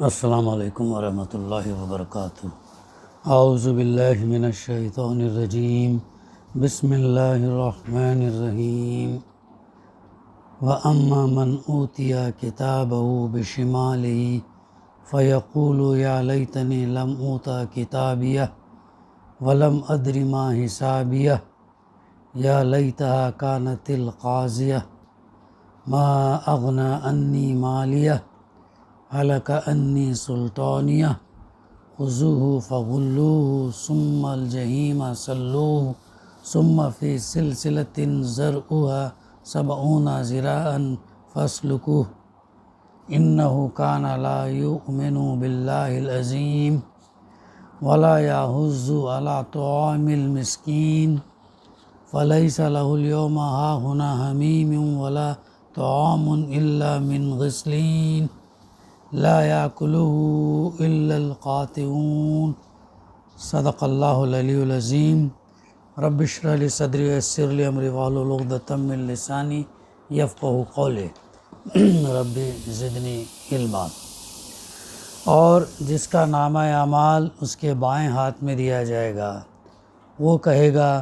السلام علیکم ورحمۃ اللہ وبرکاتہ۔ اعوذ باللہ من الشیطان الرجیم، بسم اللہ الرحمن الرحیم۔ وَأَمَّا مَنْ أُوتِيَ كِتَابَهُ بِشِمَالِهِ فَيَقُولُ يَا لَيْتَنِي لَمْ أُوتَ كِتَابِيَهْ وَلَمْ أَدْرِ مَا حِسَابِيَهْ يَا لَيْتَهَا كَانَتِ الْقَاضِيَةَ مَا أَغْنَى عَنِّي مَالِيَهْ هلك عني سلطانیہ خذوه فغلوه ثم الجحیم صلوه ثم في سلسلة ذرعها 70 ذراعا فاسلكوه إنه كان لا يؤمن بالله العظيم ولا يحض على طعام المسكين فليس له اليوم هاهنا حميم ولا طعام إلا من غسلين لا يأكله إلا القاطعون۔ صدق اللہ العلی العظیم۔ رب اشرح لی صدری ویسر لی امری واحلل عقدۃ من لسانی یفقہوا قولی رب زدنی علما۔ اور جس کا نامہ اعمال اس کے بائیں ہاتھ میں دیا جائے گا، وہ کہے گا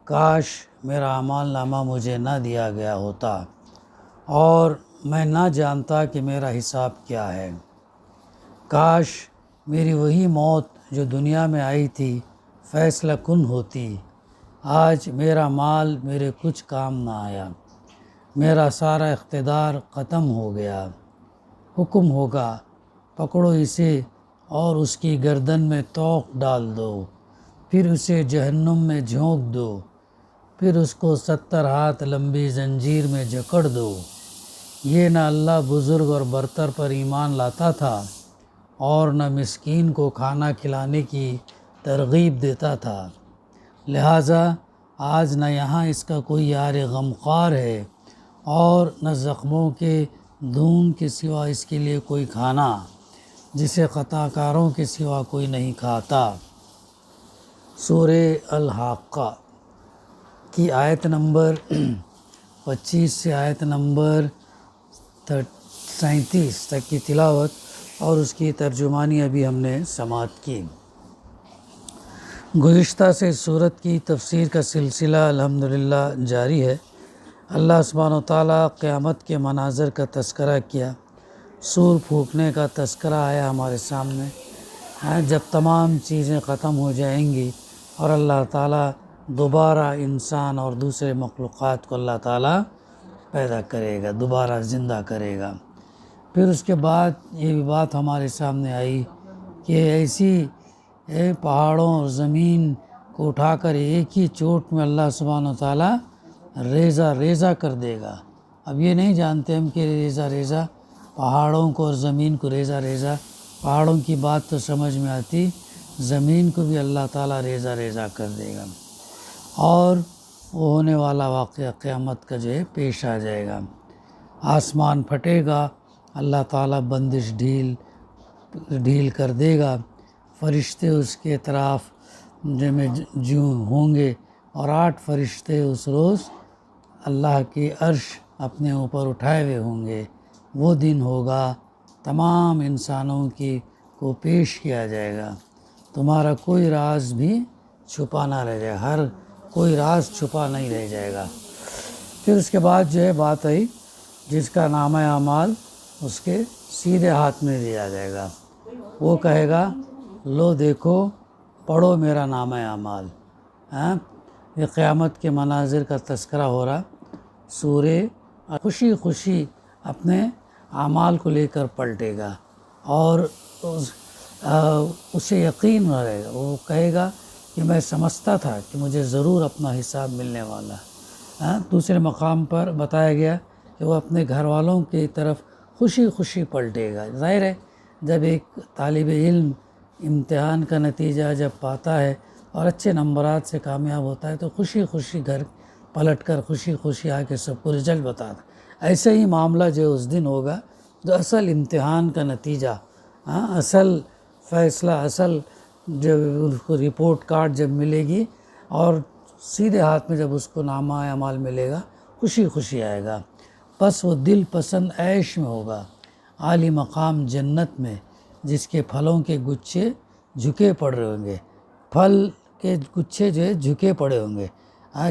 کاش میرا اعمال نامہ مجھے نہ دیا گیا ہوتا اور میں نہ جانتا کہ میرا حساب کیا ہے۔ کاش میری وہی موت جو دنیا میں آئی تھی فیصلہ کن ہوتی۔ آج میرا مال میرے کچھ کام نہ آیا، میرا سارا اقتدار ختم ہو گیا۔ حکم ہوگا پکڑو اسے اور اس کی گردن میں توق ڈال دو، پھر اسے جہنم میں جھونک دو، پھر اس کو 70 ہاتھ لمبی زنجیر میں جکڑ دو۔ یہ نہ اللہ بزرگ اور برتر پر ایمان لاتا تھا اور نہ مسکین کو کھانا کھلانے کی ترغیب دیتا تھا، لہٰذا آج نہ یہاں اس کا کوئی یار غمخوار ہے اور نہ زخموں کے دون کے سوا اس کے لیے کوئی کھانا جسے خطا کاروں کے سوا کوئی نہیں کھاتا۔ سورہ الحاقہ کی آیت نمبر 25 سے آیت نمبر 37 تک کی تلاوت اور اس کی ترجمانی ابھی ہم نے سماعت کی۔ گزشتہ سے سورت کی تفسیر کا سلسلہ الحمدللہ جاری ہے۔ اللہ سبحانہ وتعالیٰ قیامت کے مناظر کا تذکرہ کیا، سور پھونکنے کا تذکرہ آیا ہمارے سامنے، جب تمام چیزیں ختم ہو جائیں گی اور اللہ تعالیٰ دوبارہ انسان اور دوسرے مخلوقات کو اللہ تعالیٰ پیدا کرے گا، دوبارہ زندہ کرے گا۔ پھر اس کے بعد یہ بھی بات ہمارے سامنے آئی کہ ایسی پہاڑوں اور زمین کو اٹھا کر ایک ہی چوٹ میں اللہ سبحانہ وتعالیٰ ریزہ ریزہ کر دے گا۔ اب یہ نہیں جانتے ہم کہ ریزہ ریزہ پہاڑوں کو اور زمین کو ریزہ ریزہ، پہاڑوں کی بات تو سمجھ میں آتی، زمین کو بھی اللہ تعالیٰ ریزہ ریزہ کر دے گا اور وہ ہونے والا واقعہ قیامت کا جو ہے پیش آ جائے گا۔ آسمان پھٹے گا، اللہ تعالیٰ بندش ڈھیل کر دے گا، فرشتے اس کے اطراف جو ہوں گے اور 8 فرشتے اس روز اللہ کی عرش اپنے اوپر اٹھائے ہوئے ہوں گے۔ وہ دن ہوگا، تمام انسانوں کو پیش کیا جائے گا، تمہارا کوئی راز بھی چھپا نہ رہ جائے، ہر کوئی راز چھپا نہیں رہ جائے گا۔ پھر اس کے بعد جو ہے بات آئی جس کا نامہ اعمال اس کے سیدھے ہاتھ میں دیا جائے گا، وہ کہے گا لو دیکھو پڑھو میرا نامہ اعمال۔ یہ قیامت کے مناظر کا تذکرہ ہو رہا، سورہ خوشی خوشی اپنے اعمال کو لے کر پلٹے گا اور اسے یقین نہ رہے گا، وہ کہے گا کہ میں سمجھتا تھا کہ مجھے ضرور اپنا حساب ملنے والا ہے۔ دوسرے مقام پر بتایا گیا کہ وہ اپنے گھر والوں کی طرف خوشی خوشی پلٹے گا۔ ظاہر ہے جب ایک طالب علم امتحان کا نتیجہ جب پاتا ہے اور اچھے نمبرات سے کامیاب ہوتا ہے تو خوشی خوشی گھر پلٹ کر خوشی خوشی آ کے سب کو رزلٹ بتاتا۔ ایسے ہی معاملہ جو اس دن ہوگا، جو اصل امتحان کا نتیجہ، اصل فیصلہ، اصل جب اس کو رپورٹ کارڈ جب ملے گی اور سیدھے ہاتھ میں جب اس کو نامہ اعمال ملے گا، خوشی خوشی آئے گا۔ بس وہ دل پسند عیش میں ہوگا، عالی مقام جنت میں، جس کے پھلوں کے گچھے جھکے پڑے ہوں گے، پھل کے گچھے جو ہے جھکے پڑے ہوں گے،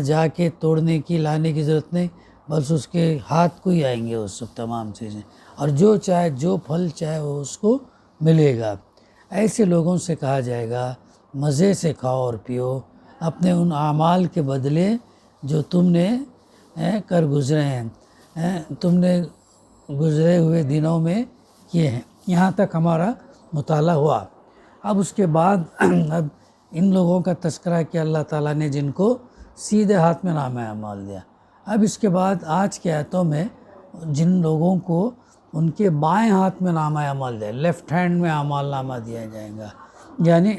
جا کے توڑنے کی لانے کی ضرورت نہیں، بس اس کے ہاتھ کو ہی آئیں گے اس وقت تمام چیزیں، اور جو چاہے جو پھل چاہے وہ اس کو ملے گا۔ ایسے لوگوں سے کہا جائے گا مزے سے کھاؤ اور پیو، اپنے ان اعمال کے بدلے جو تم نے کر گزرے ہیں، تم نے گزرے ہوئے دنوں میں کیے ہیں۔ یہاں تک ہمارا مطالعہ ہوا۔ اب اس کے بعد اب ان لوگوں کا تذکرہ کیا اللہ تعالیٰ نے جن کو سیدھے ہاتھ میں نامہ اعمال دیا۔ اب اس کے بعد آج کے آیتوں میں جن لوگوں کو ان کے بائیں ہاتھ میں نامہ اعمال دیا، لیفٹ ہینڈ میں اعمال نامہ دیا جائے گا، یعنی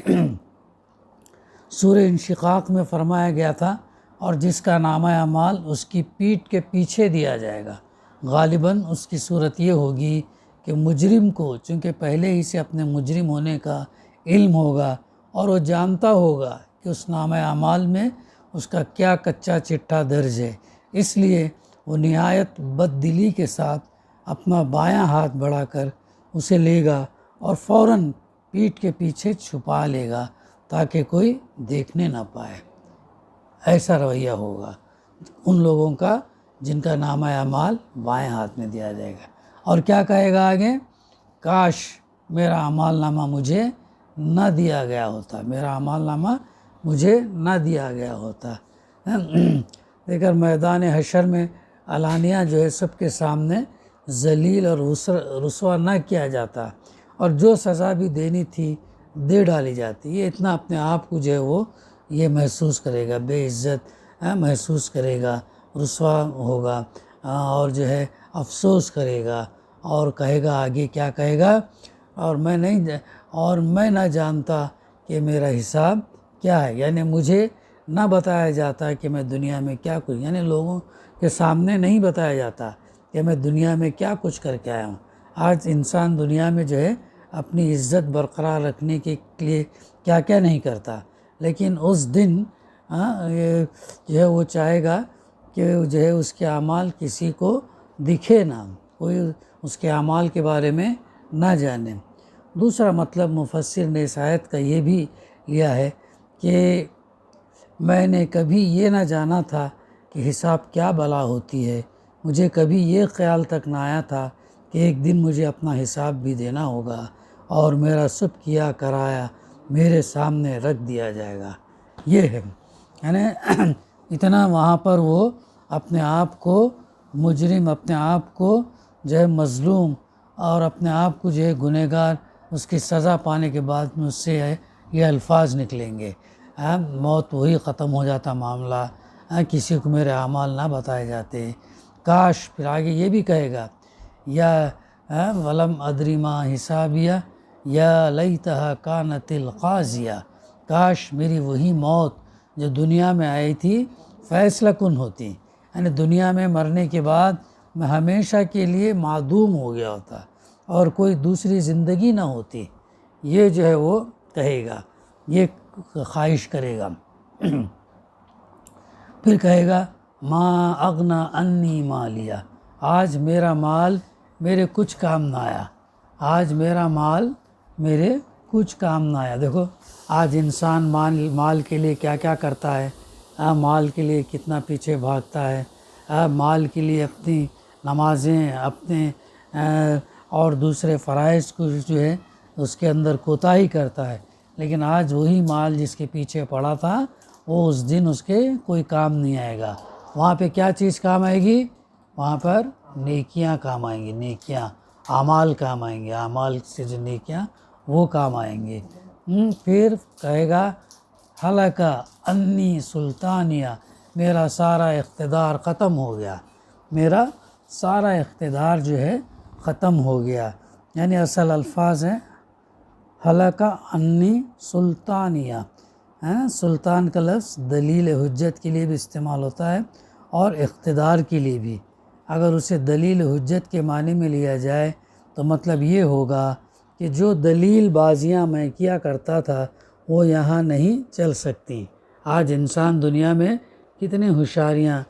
سورہ انشقاق میں فرمایا گیا تھا، اور جس کا نامہ اعمال اس کی پیٹھ کے پیچھے دیا جائے گا۔ غالباً اس کی صورت یہ ہوگی کہ مجرم کو چونکہ پہلے ہی سے اپنے مجرم ہونے کا علم ہوگا اور وہ جانتا ہوگا کہ اس نامہ اعمال میں اس کا کیا کچا چٹھا درج ہے، اس لیے وہ نہایت بد دلی کے ساتھ اپنا بایاں ہاتھ بڑھا کر اسے لے گا اور فوراً پیٹھ کے پیچھے چھپا لے گا تاکہ کوئی دیکھنے نہ پائے۔ ایسا رویہ ہوگا ان لوگوں کا جن کا نامہ اعمال بائیں ہاتھ میں دیا جائے گا۔ اور کیا کہے گا آگے؟ کاش میرا اعمال نامہ مجھے نہ دیا گیا ہوتا، میرا اعمال نامہ مجھے نہ دیا گیا ہوتا۔ دیکھ کر میدان حشر میں علانیہ جو ہے سب کے سامنے ذلیل اور رسوا نہ کیا جاتا، اور جو سزا بھی دینی تھی دے ڈالی جاتی۔ یہ اتنا اپنے آپ کو جو ہے وہ یہ محسوس کرے گا، بے عزت محسوس کرے گا، رسوا ہوگا، اور جو ہے افسوس کرے گا، اور کہے گا آگے کیا کہے گا؟ اور میں نہ جانتا کہ میرا حساب کیا ہے، یعنی مجھے نہ بتایا جاتا کہ میں دنیا میں کیا کچھ، یعنی لوگوں کے سامنے نہیں بتایا جاتا کہ میں دنیا میں کیا کچھ کر کے آیا ہوں۔ آج انسان دنیا میں جو ہے اپنی عزت برقرار رکھنے کے لیے کیا کیا نہیں کرتا، لیکن اس دن جو ہے وہ چاہے گا کہ جو ہے اس کے اعمال کسی کو دکھے نہ، کوئی اس کے اعمال کے بارے میں نہ جانے۔ دوسرا مطلب مفسر نے اس آیت کا یہ بھی لیا ہے کہ میں نے کبھی یہ نہ جانا تھا کہ حساب کیا بلا ہوتی ہے، مجھے کبھی یہ خیال تک نہ آیا تھا کہ ایک دن مجھے اپنا حساب بھی دینا ہوگا اور میرا سب کیا کرایا میرے سامنے رکھ دیا جائے گا۔ یہ ہے یعنی اتنا وہاں پر وہ اپنے آپ کو مجرم، اپنے آپ کو جو ہے مظلوم، اور اپنے آپ کو جو ہے گنہگار، اس کی سزا پانے کے بعد میں اس سے یہ الفاظ نکلیں گے، موت وہی ختم ہو جاتا معاملہ، کسی کو میرے اعمال نہ بتائے جاتے، کاش۔ پھر آگے یہ بھی کہے گا یا ولم ادری ما حسابیہ یا لیتہا کانت القاضیہ، کاش میری وہی موت جو دنیا میں آئی تھی فیصلہ کن ہوتی، یعنی دنیا میں مرنے کے بعد میں ہمیشہ کے لیے معدوم ہو گیا ہوتا اور کوئی دوسری زندگی نہ ہوتی، یہ جو ہے وہ کہے گا، یہ خواہش کرے گا۔ پھر کہے گا ما اغنا انی مالیہ، آج میرا مال میرے کچھ کام نہ آیا، آج میرا مال میرے کچھ کام نہ آیا۔ دیکھو آج انسان مال کے لیے کیا کیا کرتا ہے، مال کے لیے کتنا پیچھے بھاگتا ہے، مال کے لیے اپنی نمازیں، اپنے اور دوسرے فرائض کو جو ہے اس کے اندر کوتاہی کرتا ہے، لیکن آج وہی مال جس کے پیچھے پڑا تھا وہ اس دن اس کے کوئی کام نہیں آئے گا۔ وہاں پہ کیا چیز کام آئے گی؟ وہاں پر نیکیاں کام آئیں گی، نیکیاں، اعمال کام آئیں گے، اعمال سے جو نیکیاں وہ کام آئیں گے۔ پھر کہے گا ہلکا انی سلطانیہ، میرا سارا اقتدار ختم ہو گیا، میرا سارا اقتدار جو ہے ختم ہو گیا، یعنی اصل الفاظ ہیں ہلکا انی سلطانیہ۔ سلطان کا لفظ دلیل حجت کے لیے بھی استعمال ہوتا ہے اور اقتدار کے لیے بھی۔ اگر اسے دلیل حجت کے معنی میں لیا جائے تو مطلب یہ ہوگا کہ جو دلیل بازیاں میں کیا کرتا تھا وہ یہاں نہیں چل سکتی۔ آج انسان دنیا میں کتنی ہوشیاریاں،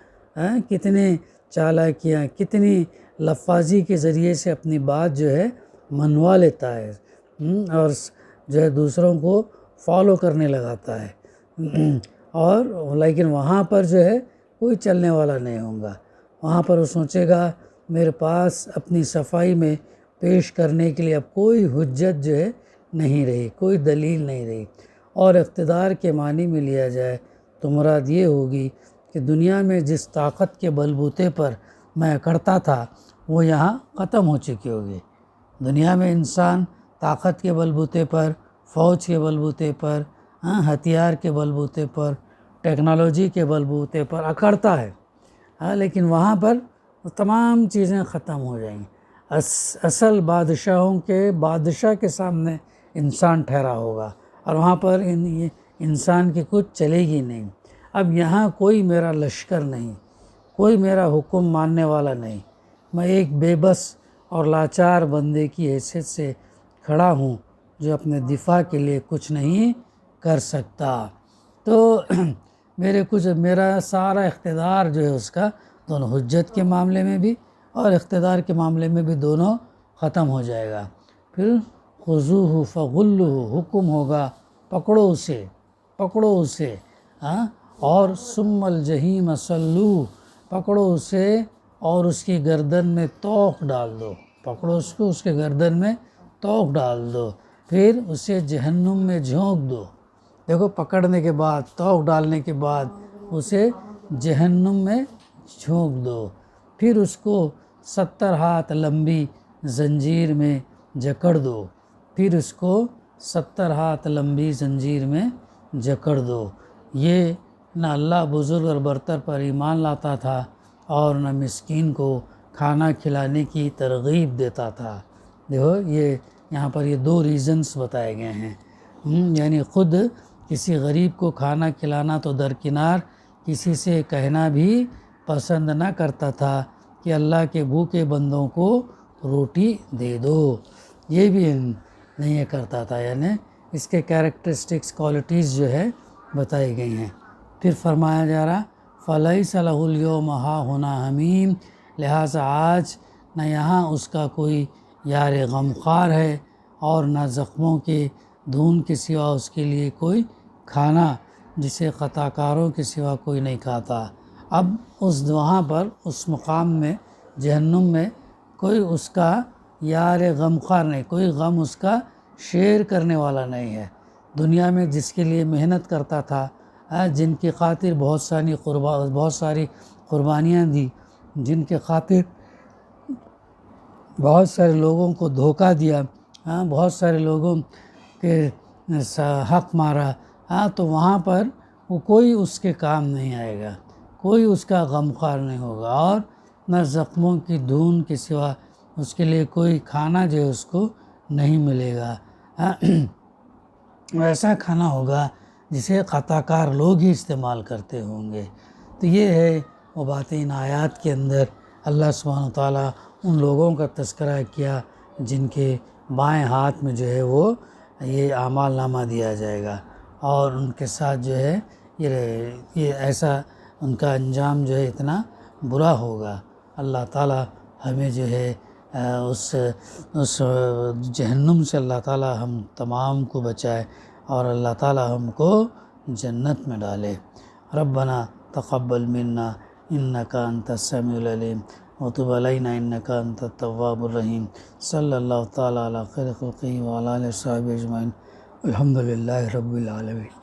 کتنے چالاکیاں، کتنی لفاظی کے ذریعے سے اپنی بات جو ہے منوا لیتا ہے، اور جو ہے دوسروں کو فالو کرنے لگاتا ہے اور لیکن وہاں پر جو ہے کوئی چلنے والا نہیں ہوگا. وہاں پر وہ سوچے گا میرے پاس اپنی صفائی میں پیش کرنے کے لیے اب کوئی حجت جو ہے نہیں رہی، کوئی دلیل نہیں رہی. اور اقتدار کے معنی میں لیا جائے تو مراد یہ ہوگی کہ دنیا میں جس طاقت کے بلبوتے پر میں کرتا تھا وہ یہاں ختم ہو چکی ہوگی. دنیا میں انسان طاقت کے بلبوتے پر، فوج کے بلبوتے پر، ہتھیار کے بلبوتے پر، ٹیکنالوجی کے بلبوتے پر اکڑتا ہے، لیکن وہاں پر تمام چیزیں ختم ہو جائیں گی. اصل بادشاہوں کے بادشاہ کے سامنے انسان ٹھہرا ہوگا اور وہاں پر انسان کی کچھ چلے گی نہیں. اب یہاں کوئی میرا لشکر نہیں، کوئی میرا حکم ماننے والا نہیں. میں ایک بے بس اور لاچار بندے کی حیثیت سے کھڑا ہوں جو اپنے دفاع کے لیے کچھ نہیں کر سکتا. تو میرا سارا اقتدار جو ہے اس کا دونوں حجت کے معاملے میں بھی اور اقتدار کے معاملے میں بھی دونوں ختم ہو جائے گا. پھر خذوہ فغلوہ، حکم ہوگا پکڑو اسے اور ثم الجحیم صلوہ، پکڑو اسے اور اس کی گردن میں توق ڈال دو. پکڑو اس کو، اس کے گردن میں توق ڈال دو، پھر اسے جہنم میں جھونک دو. دیکھو پکڑنے کے بعد، توق ڈالنے کے بعد اسے جہنم میں جھونک دو، پھر اس کو 70 ہاتھ لمبی زنجیر میں جکڑ دو، پھر اس کو 70 ہاتھ لمبی زنجیر میں جکڑ دو. یہ نہ اللہ بزرگ اور برتر پر ایمان لاتا تھا اور نہ مسکین کو کھانا کھلانے کی ترغیب دیتا تھا. دیکھو یہاں پر یہ 2 ریزنز بتائے گئے ہیں. یعنی خود کسی غریب کو کھانا کھلانا تو درکنار، کسی سے کہنا بھی پسند نہ کرتا تھا کہ اللہ کے بھوکے بندوں کو روٹی دے دو، یہ بھی نہیں کرتا تھا. یعنی اس کے کیریکٹرسٹکس، کوالٹیز جو ہے بتائی گئی ہیں. پھر فرمایا جا رہا فَلَيْسَ لَهُ الْيَوْمَ هَاهُنَا حَمِيمٌ، لہٰذا آج نہ یہاں اس کا کوئی یار غمخوار ہے اور نہ زخموں کے دھون کے سوا اس کے لیے کوئی کھانا جسے خطا کاروں کے سوا کوئی نہیں کھاتا. اب وہاں پر اس مقام میں جہنم میں کوئی اس کا یار غمخوار نہیں، کوئی غم اس کا شیئر کرنے والا نہیں ہے. دنیا میں جس کے لیے محنت کرتا تھا، جن کی خاطر بہت ساری قربانیاں دی، جن کے خاطر بہت سارے لوگوں کو دھوکہ دیا، بہت سارے لوگوں کے حق مارا، تو وہاں پر وہ کوئی اس کے کام نہیں آئے گا، کوئی اس کا غمخوار نہیں ہوگا اور نہ زخموں کی دھون کے سوا اس کے لیے کوئی کھانا جو ہے اس کو نہیں ملے گا. ایسا کھانا ہوگا جسے خطا کار لوگ ہی استعمال کرتے ہوں گے. تو یہ ہے وہ باتیں ان آیات کے اندر اللہ سبحانہ وتعالیٰ ان لوگوں کا تذکرہ کیا جن کے بائیں ہاتھ میں جو ہے وہ یہ اعمال نامہ دیا جائے گا اور ان کے ساتھ جو ہے یہ ایسا ان کا انجام جو ہے اتنا برا ہوگا. اللہ تعالیٰ ہمیں جو ہے اس جہنم سے اللہ تعالیٰ ہم تمام کو بچائے اور اللہ تعالیٰ ہم کو جنت میں ڈالے. ربنا تقبل منا انک انت السمیع العلیم وتب علینا انک انت التواب الرحیم. صلی اللہ تعالیٰ علی خیر خلقہ وعلی آلہ وصحبہ اجمعین. الحمد للہ رب العالمین.